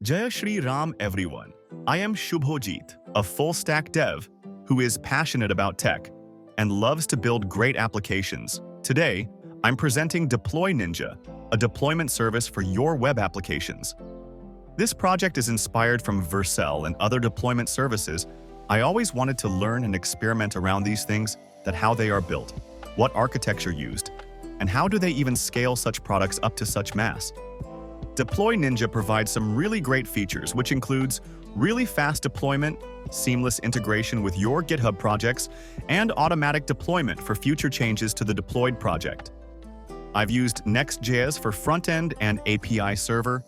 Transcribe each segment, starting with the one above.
Jaya Shri Ram everyone. I am Shubhojit, a full-stack dev who is passionate about tech and loves to build great applications. Today, I'm presenting DeployNinja, a deployment service for your web applications. This project is inspired from Vercel and other deployment services. I always wanted to learn and experiment around these things, that how they are built, what architecture used, and how do they even scale such products up to such mass. DeployNinja provides some really great features, which includes really fast deployment, seamless integration with your GitHub projects, and automatic deployment for future changes to the deployed project. I've used Next.js for front-end and API server,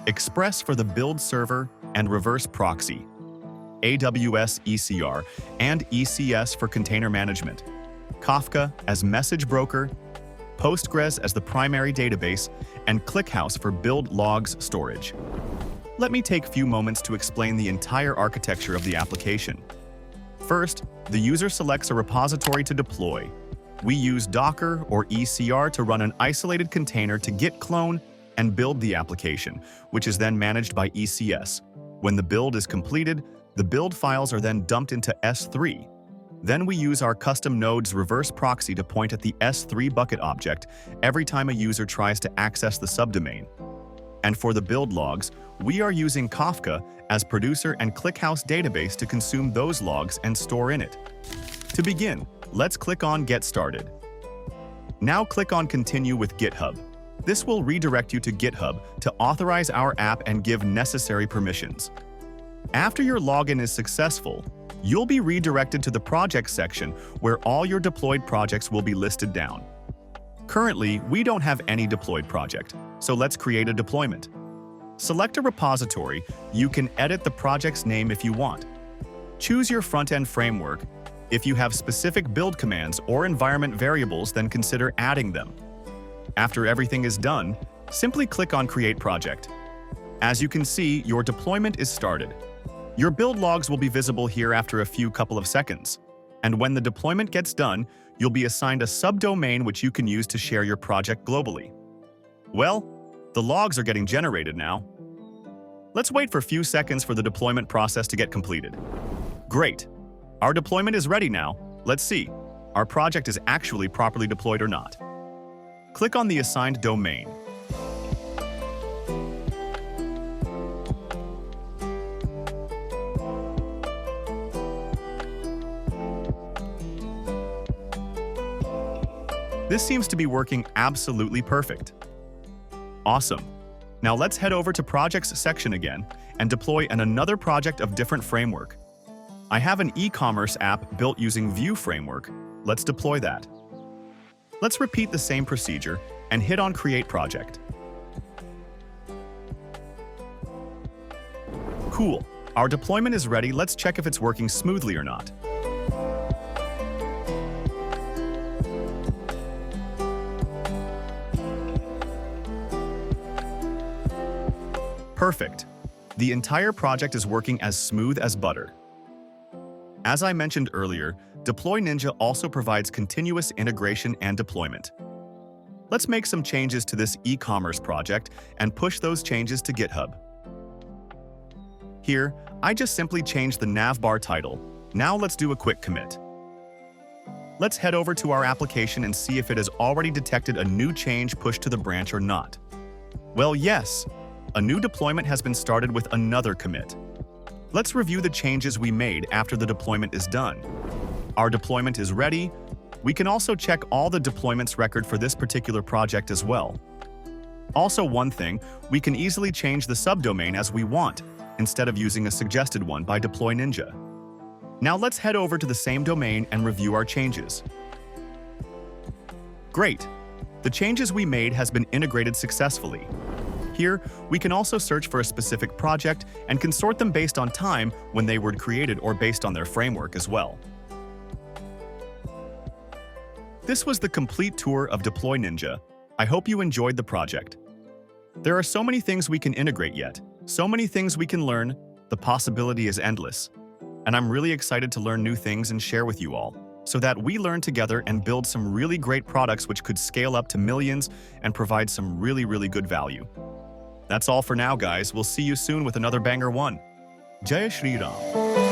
Express for the build server and reverse proxy, AWS ECR and ECS for container management, Kafka as message broker, Postgres as the primary database, and ClickHouse for build logs storage. Let me take a few moments to explain the entire architecture of the application. First, the user selects a repository to deploy. We use Docker or ECR to run an isolated container to git clone and build the application, which is then managed by ECS. When the build is completed, the build files are then dumped into S3. Then we use our custom node's reverse proxy to point at the S3 bucket object every time a user tries to access the subdomain. And for the build logs, we are using Kafka as producer and ClickHouse database to consume those logs and store in it. To begin, let's click on Get Started. Now click on Continue with GitHub. This will redirect you to GitHub to authorize our app and give necessary permissions. After your login is successful, you'll be redirected to the Projects section where all your deployed projects will be listed down. Currently, we don't have any deployed project, so let's create a deployment. Select a repository. You can edit the project's name if you want. Choose your front-end framework. If you have specific build commands or environment variables, then consider adding them. After everything is done, simply click on Create Project. As you can see, your deployment is started. Your build logs will be visible here after a couple of seconds. And when the deployment gets done, you'll be assigned a subdomain which you can use to share your project globally. Well, the logs are getting generated now. Let's wait for a few seconds for the deployment process to get completed. Great! Our deployment is ready now. Let's see. Our project is actually properly deployed or not. Click on the assigned domain. This seems to be working absolutely perfect. Awesome. Now let's head over to Projects section again and deploy another project of different framework. I have an e-commerce app built using Vue framework. Let's deploy that. Let's repeat the same procedure and hit on Create Project. Cool. Our deployment is ready. Let's check if it's working smoothly or not. Perfect. The entire project is working as smooth as butter. As I mentioned earlier, DeployNinja also provides continuous integration and deployment. Let's make some changes to this e-commerce project and push those changes to GitHub. Here, I just simply changed the navbar title. Now let's do a quick commit. Let's head over to our application and see if it has already detected a new change pushed to the branch or not. Well, yes. A new deployment has been started with another commit. Let's review the changes we made after the deployment is done. Our deployment is ready. We can also check all the deployments record for this particular project as well. Also, one thing, we can easily change the subdomain as we want, instead of using a suggested one by DeployNinja. Now let's head over to the same domain and review our changes. Great! The changes we made has been integrated successfully. Here, we can also search for a specific project and can sort them based on time when they were created or based on their framework as well. This was the complete tour of DeployNinja. I hope you enjoyed the project. There are so many things we can integrate yet, so many things we can learn, the possibility is endless. And I'm really excited to learn new things and share with you all, so that we learn together and build some really great products which could scale up to millions and provide some really good value. That's all for now, guys. We'll see you soon with another banger one. Jai Shri Ram.